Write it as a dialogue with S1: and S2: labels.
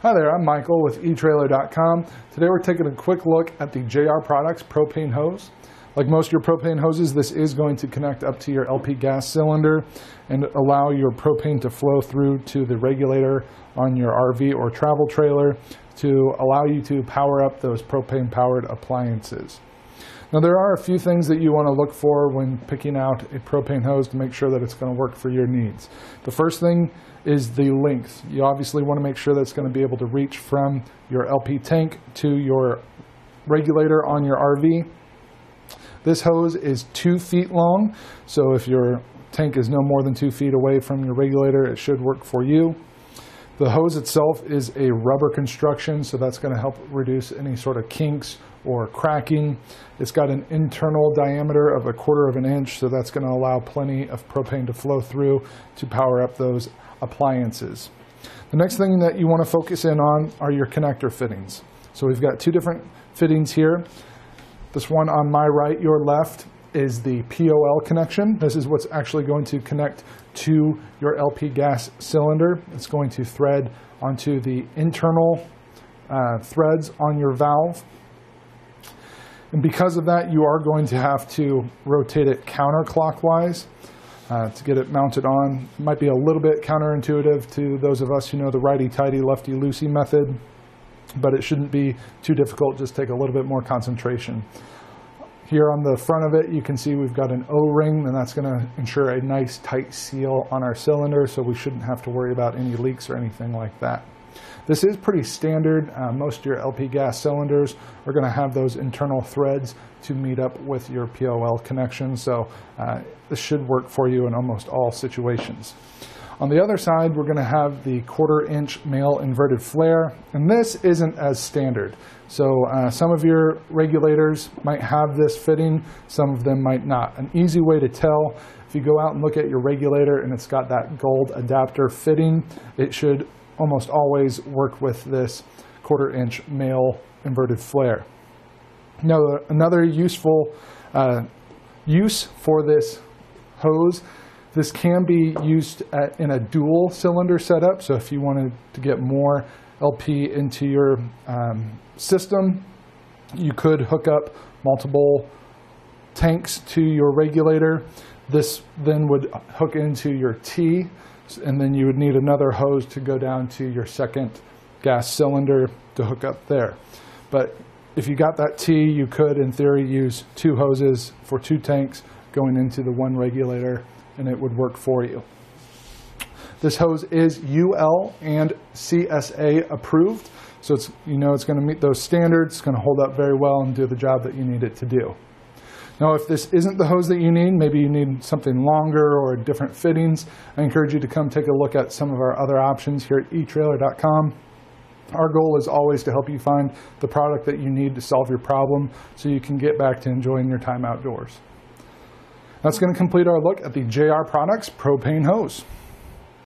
S1: Hi there, I'm Michael with etrailer.com. Today we're taking a quick look at the JR Products Propane Hose. Like most of your propane hoses, this is going to connect up to your LP gas cylinder and allow your propane to flow through to the regulator on your RV or travel trailer to allow you to power up those propane-powered appliances. Now there are a few things that you want to look for when picking out a propane hose to make sure that it's going to work for your needs. The first thing is the length. You obviously want to make sure that it's going to be able to reach from your LP tank to your regulator on your RV. This hose is 2 feet long, so if your tank is no more than 2 feet away from your regulator, it should work for you. The hose itself is a rubber construction, so that's going to help reduce any sort of kinks or cracking. It's got an internal diameter of 1/4 of an inch, so that's going to allow plenty of propane to flow through to power up those appliances. The next thing that you want to focus in on are your connector fittings. So we've got 2 different fittings here. This one on my right, your left, is the POL connection. This is what's actually going to connect to your LP gas cylinder. It's going to thread onto the internal threads on your valve. And because of that, you are going to have to rotate it counterclockwise to get it mounted on. It might be a little bit counterintuitive to those of us who know the righty-tighty, lefty-loosey method, but it shouldn't be too difficult. Just take a little bit more concentration. Here on the front of it, you can see we've got an O-ring, and that's going to ensure a nice tight seal on our cylinder, so we shouldn't have to worry about any leaks or anything like that. This is pretty standard. Most of your LP gas cylinders are going to have those internal threads to meet up with your POL connection, so this should work for you in almost all situations. On the other side, we're going to have the 1/4 inch male inverted flare, and this isn't as standard. So some of your regulators might have this fitting, some of them might not. An easy way to tell, if you go out and look at your regulator and it's got that gold adapter fitting, it should almost always work with this 1/4 inch male inverted flare. Now another useful use for this hose, this can be used in a dual cylinder setup. So if you wanted to get more LP into your system, you could hook up multiple tanks to your regulator. This then would hook into your T, and then you would need another hose to go down to your second gas cylinder to hook up there. But if you got that T, you could in theory use 2 hoses for 2 tanks going into the one regulator, and it would work for you. This hose is UL and CSA approved, so it's going to meet those standards. It's going to hold up very well and do the job that you need it to do. Now, if this isn't the hose that you need, maybe you need something longer or different fittings, I encourage you to come take a look at some of our other options here at etrailer.com. Our goal is always to help you find the product that you need to solve your problem so you can get back to enjoying your time outdoors. That's going to complete our look at the JR Products Propane Hose.